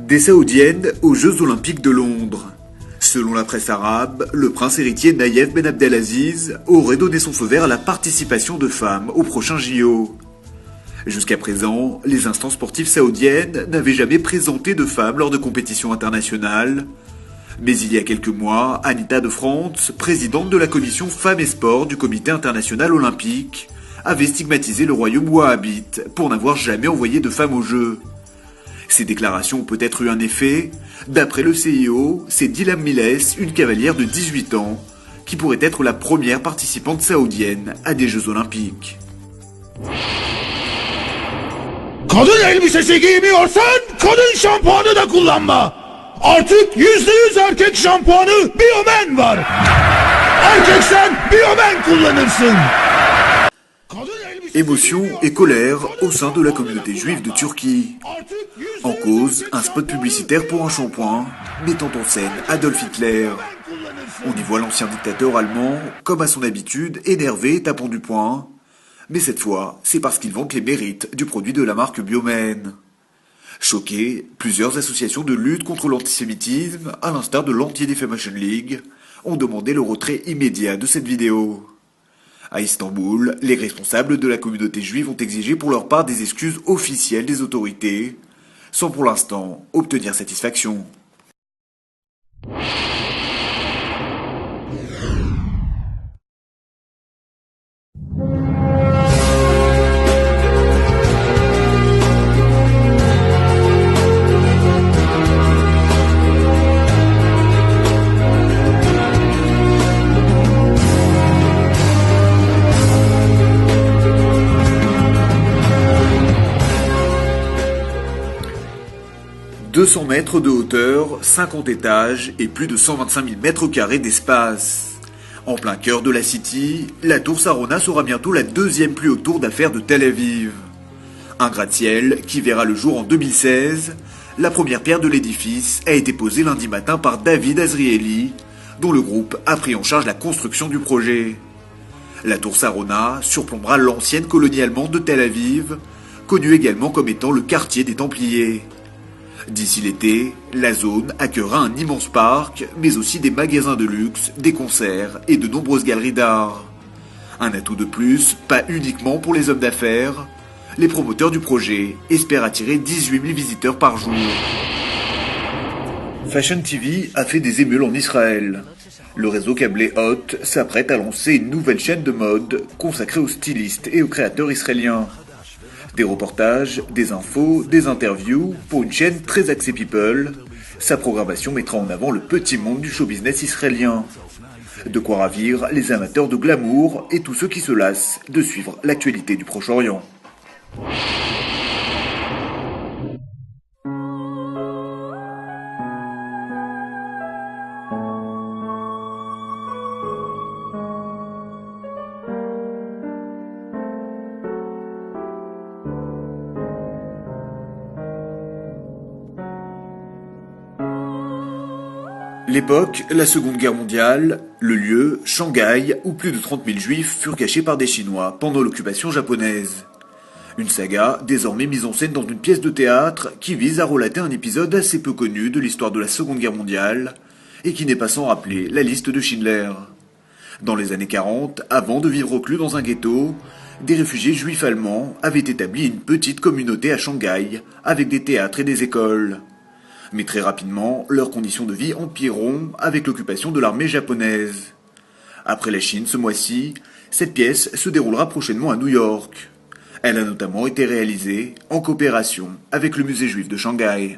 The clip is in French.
Des Saoudiennes aux Jeux Olympiques de Londres. Selon la presse arabe, le prince héritier Nayef Ben Abdelaziz aurait donné son feu vert à la participation de femmes aux prochains JO. Jusqu'à présent, les instances sportives saoudiennes n'avaient jamais présenté de femmes lors de compétitions internationales. Mais il y a quelques mois, Anita de France, présidente de la commission Femmes et Sport du Comité international olympique, avait stigmatisé le royaume wahhabite pour n'avoir jamais envoyé de femmes aux Jeux. Ces déclarations ont peut-être eu un effet. D'après le CIO, c'est Dilam Miles, une cavalière de 18 ans, qui pourrait être la première participante saoudienne à des Jeux Olympiques. Kadın elbisesi giymiyorsan kadın şampuanı da kullanma. Artık %100 erkek şampuanı Biomen var. Erkeksen Biomen kullanırsın. Émotion et colère au sein de la communauté juive de Turquie. En cause, un spot publicitaire pour un shampoing mettant en scène Adolf Hitler. On y voit l'ancien dictateur allemand, comme à son habitude, énervé, tapant du poing. Mais cette fois, c'est parce qu'il vante les mérites du produit de la marque Biomen. Choqués, plusieurs associations de lutte contre l'antisémitisme, à l'instar de l'Anti-Defamation League, ont demandé le retrait immédiat de cette vidéo. À Istanbul, les responsables de la communauté juive ont exigé pour leur part des excuses officielles des autorités, sans pour l'instant obtenir satisfaction. « 200 mètres de hauteur, 50 étages et plus de 125 000 mètres carrés d'espace. En plein cœur de la City, la tour Sarona sera bientôt la deuxième plus haute tour d'affaires de Tel Aviv. Un gratte-ciel qui verra le jour en 2016. La première pierre de l'édifice a été posée lundi matin par David Azrieli, dont le groupe a pris en charge la construction du projet. La tour Sarona surplombera l'ancienne colonie allemande de Tel Aviv, connue également comme étant le quartier des Templiers. D'ici l'été, la zone accueillera un immense parc, mais aussi des magasins de luxe, des concerts et de nombreuses galeries d'art. Un atout de plus, pas uniquement pour les hommes d'affaires. Les promoteurs du projet espèrent attirer 18 000 visiteurs par jour. Fashion TV a fait des émules en Israël. Le réseau câblé Hot s'apprête à lancer une nouvelle chaîne de mode consacrée aux stylistes et aux créateurs israéliens. Des reportages, des infos, des interviews pour une chaîne très axée people. Sa programmation mettra en avant le petit monde du show business israélien. De quoi ravir les amateurs de glamour et tous ceux qui se lassent de suivre l'actualité du Proche-Orient. L'époque, la Seconde Guerre mondiale, le lieu, Shanghai, où plus de 30 000 juifs furent cachés par des Chinois pendant l'occupation japonaise. Une saga désormais mise en scène dans une pièce de théâtre qui vise à relater un épisode assez peu connu de l'histoire de la Seconde Guerre mondiale et qui n'est pas sans rappeler la liste de Schindler. Dans les années 40, avant de vivre reclus dans un ghetto, des réfugiés juifs allemands avaient établi une petite communauté à Shanghai avec des théâtres et des écoles. Mais très rapidement, leurs conditions de vie empireront avec l'occupation de l'armée japonaise. Après la Chine ce mois-ci, cette pièce se déroulera prochainement à New York. Elle a notamment été réalisée en coopération avec le musée juif de Shanghai.